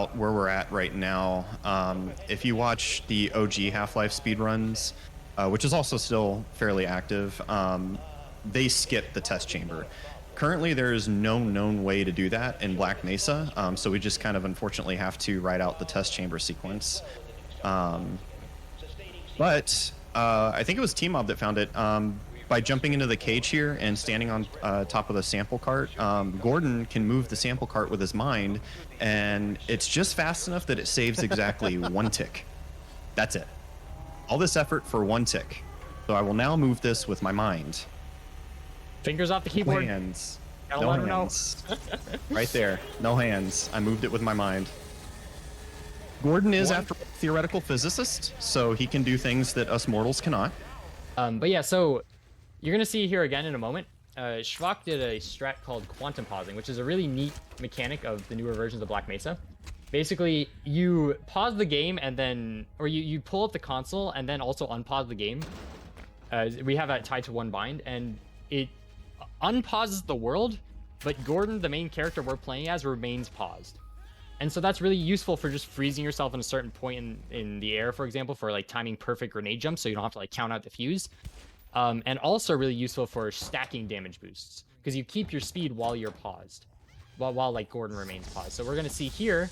about where we're at right now. If you watch the OG Half-Life speedruns, which is also still fairly active, they skip the test chamber. Currently, there is no known way to do that in Black Mesa, so we just kind of unfortunately have to write out the test chamber sequence. But I think it was T-Mob that found it. By jumping into the cage here and standing on top of the sample cart, Gordon can move the sample cart with his mind, and it's just fast enough that it saves exactly one tick. That's it. All this effort for one tick. So I will now move this with my mind. Fingers off the keyboard. No hands. Gotta No let him hands. Right there. No hands. I moved it with my mind. Gordon is, after all, a theoretical physicist, so he can do things that us mortals cannot. But yeah, so you're gonna see here again in a moment. Schwach did a strat called quantum pausing, which is a really neat mechanic of the newer versions of Black Mesa. Basically, you pause the game and then, or you pull up the console and then also unpause the game. We have that tied to one bind, and it unpauses the world, but Gordon, the main character we're playing as, remains paused. And so that's really useful for just freezing yourself in a certain point in the air, for example, for like timing perfect grenade jumps, so you don't have to like count out the fuse. And also really useful for stacking damage boosts, because you keep your speed while you're paused, while like Gordon remains paused. So we're gonna see here,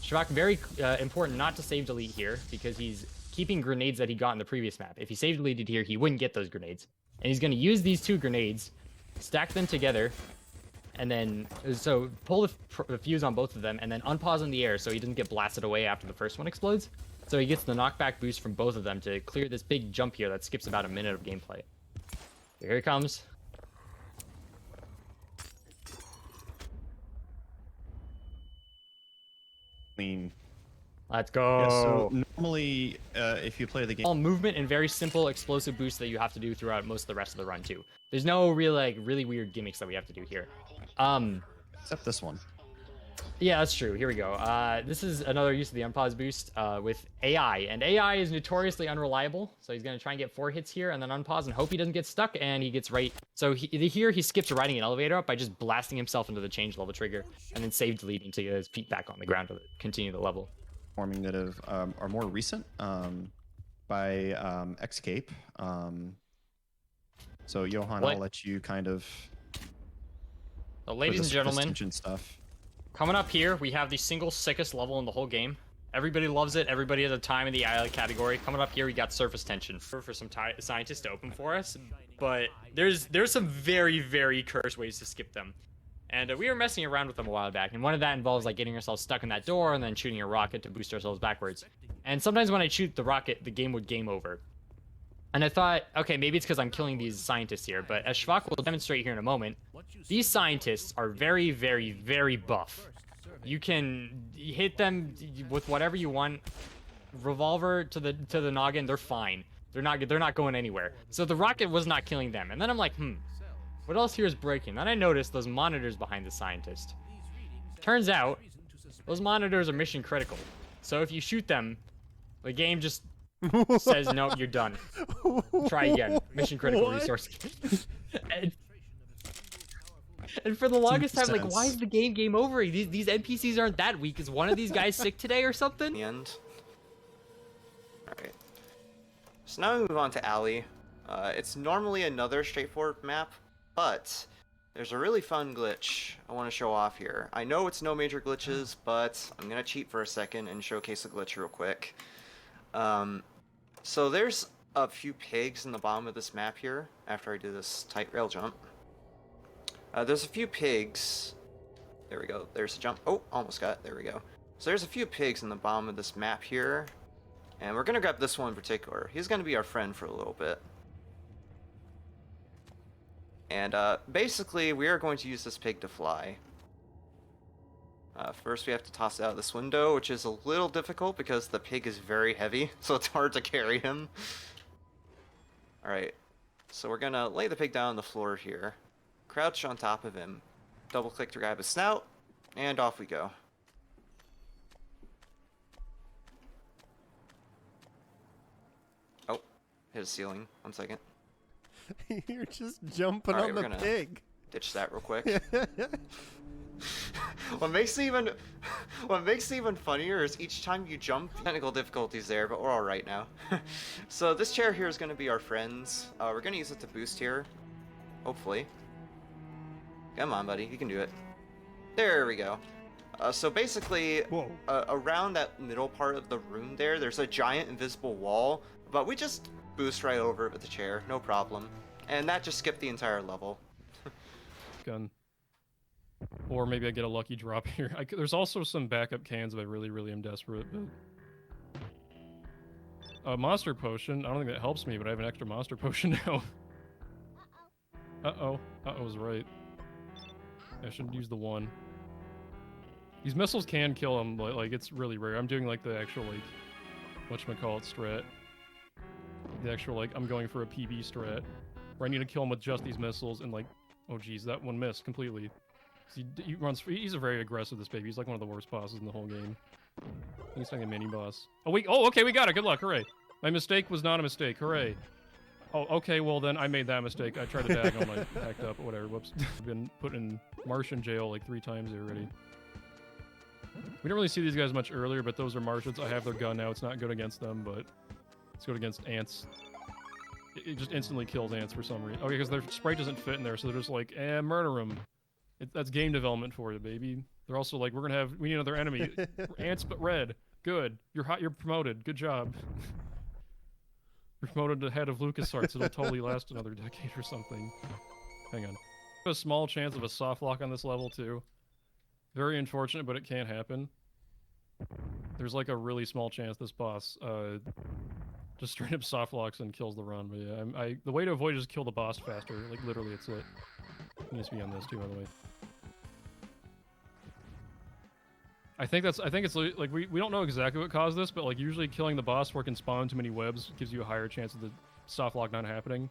Schwach, very important not to save delete here, because he's keeping grenades that he got in the previous map. If he save deleted here, he wouldn't get those grenades. And he's gonna use these two grenades, stack them together, and then so pull the fuse on both of them, and then unpause in the air so he doesn't get blasted away after the first one explodes. So he gets the knockback boost from both of them to clear this big jump here that skips about a minute of gameplay. Here he comes. Clean. Let's go. Yeah, so normally, if you play the game, All movement and very simple explosive boosts that you have to do throughout most of the rest of the run too. There's no real really weird gimmicks that we have to do here. except this one. Yeah, that's true. Here we go. This is another use of the unpause boost with AI, and AI is notoriously unreliable. So he's gonna try and get 4 hits here, and then unpause and hope he doesn't get stuck, and he gets right. So here he skips riding an elevator up by just blasting himself into the change level trigger, and then save delete until he has feet back on the ground to continue the level. Forming that are more recent by Escape. So Johan, I'll let you kind of. So, ladies and gentlemen, stuff. Coming up here, we have the single sickest level in the whole game. Everybody loves it. Everybody has a time in the AI category. Coming up here, we got surface tension for some scientists to open for us, but there's some very, very cursed ways to skip them. And we were messing around with them a while back, and one of that involves like getting ourselves stuck in that door and then shooting a rocket to boost ourselves backwards. And sometimes when I shoot the rocket, the game would game over. And I thought, okay, maybe it's because I'm killing these scientists here, but as Schwach will demonstrate here in a moment, these scientists are very, very, very buff. You can hit them with whatever you want. Revolver to the noggin, they're fine. They're not going anywhere. So the rocket was not killing them. And then I'm like, what else here is breaking? Then I noticed those monitors behind the scientist. Turns out, those monitors are mission critical. So if you shoot them, the game just says, no, you're done. Try again. Mission critical resource. and for the longest time, like, why is the game over? These NPCs aren't that weak. Is one of these guys sick today or something? The end. Alright. So now we move on to Alley. It's normally another straightforward map, but there's a really fun glitch I want to show off here. I know it's no major glitches, but I'm going to cheat for a second and showcase a glitch real quick. So there's a few pigs in the bottom of this map here, after I do this tight rail jump. There's a few pigs. There we go. There's a jump. Oh, almost got it. There we go. So there's a few pigs in the bottom of this map here. And we're going to grab this one in particular. He's going to be our friend for a little bit. And basically, we are going to use this pig to fly. First, we have to toss it out of this window, which is a little difficult because the pig is very heavy, so it's hard to carry him. Alright, so we're gonna lay the pig down on the floor here, crouch on top of him, double click to grab his snout, and off we go. Oh, hit a ceiling. 1 second. You're just jumping Alright, on we're the gonna pig. Ditch that real quick. What makes it even What makes it even funnier is each time you jump, technical difficulties there, but we're all right now. So this chair here is going to be our friend's. We're going to use it to boost here, hopefully. Come on, buddy, you can do it. There we go. So basically, around that middle part of the room there's a giant invisible wall, but we just boost right over it with the chair, no problem. And that just skipped the entire level. Gun. Or maybe I get a lucky drop here. There's also some backup cans if I really, really am desperate. But... monster potion. I don't think that helps me, but I have an extra monster potion now. Uh-oh. Uh-oh was right. I shouldn't use the one. These missiles can kill him, but, like, it's really rare. I'm doing, like, the actual, like, whatchamacallit strat. The actual, like, I'm going for a PB strat. Where I need to kill him with just these missiles, and, like, oh geez, that one missed completely. He's a very aggressive, this baby. He's, like, one of the worst bosses in the whole game. He's like a mini-boss. Oh, okay, we got it! Good luck, hooray! My mistake was not a mistake, hooray! Oh, okay, well then, I made that mistake. I tried to bag on my packed up, whatever, whoops. I've been put in Martian jail, like, 3 times already. We didn't really see these guys much earlier, but those are Martians. I have their gun now. It's not good against them, but it's good against ants. It just instantly kills ants for some reason. Okay, because their sprite doesn't fit in there, so they're just like, murder them. That's game development for you, baby. They're also like, we need another enemy. Ants, but red. Good. You're hot. You're promoted. Good job. You're promoted to head of LucasArts. It'll totally last another decade or something. Hang on. A small chance of a soft lock on this level, too. Very unfortunate, but it can happen. There's like a really small chance this boss just straight up soft locks and kills the run. But yeah, the way to avoid it is kill the boss faster. Like literally, it's it. It needs to be on this too, by the way. I think it's like we don't know exactly what caused this, but like usually killing the boss where it can spawn too many webs gives you a higher chance of the soft lock not happening.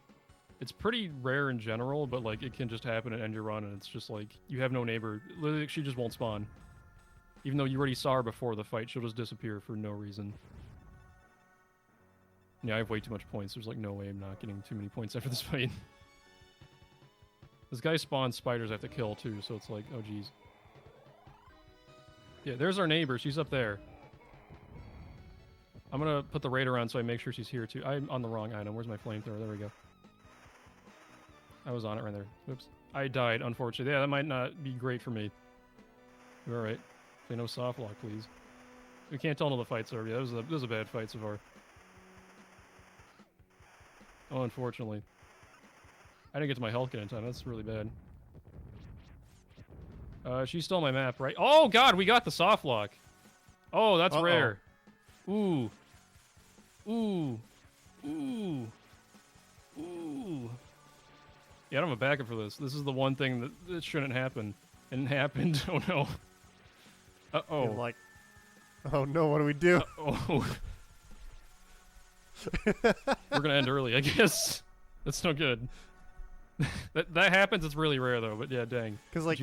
It's pretty rare in general, but like it can just happen and end your run, and it's just like you have no neighbor. Literally, she just won't spawn. Even though you already saw her before the fight, she'll just disappear for no reason. Yeah, I have way too much points. There's like no way I'm not getting too many points after this fight. This guy spawns spiders I have to kill too, so it's like, oh geez. Yeah, there's our neighbor. She's up there. I'm gonna put the radar on so I make sure she's here too. I'm on the wrong item. Where's my flamethrower? There we go. I was on it right there. Oops. I died, unfortunately. Yeah, that might not be great for me. You're alright. Play no soft lock, please. We can't tell until the fight's over. Yeah, that was a bad fight so far. Oh, unfortunately. I didn't get to my health kit in time. That's really bad. She's still on my map, right? Oh, God, we got the soft lock. Oh, that's rare. Ooh. Ooh. Ooh. Ooh. Yeah, I don't have a backup for this. This is the one thing that shouldn't happen. And it happened. Oh, no. Uh-oh. You're like, oh, no, what do we do? Uh-oh. We're gonna end early, I guess. That's no good. that happens, it's really rare, though, but yeah, dang. Because, like...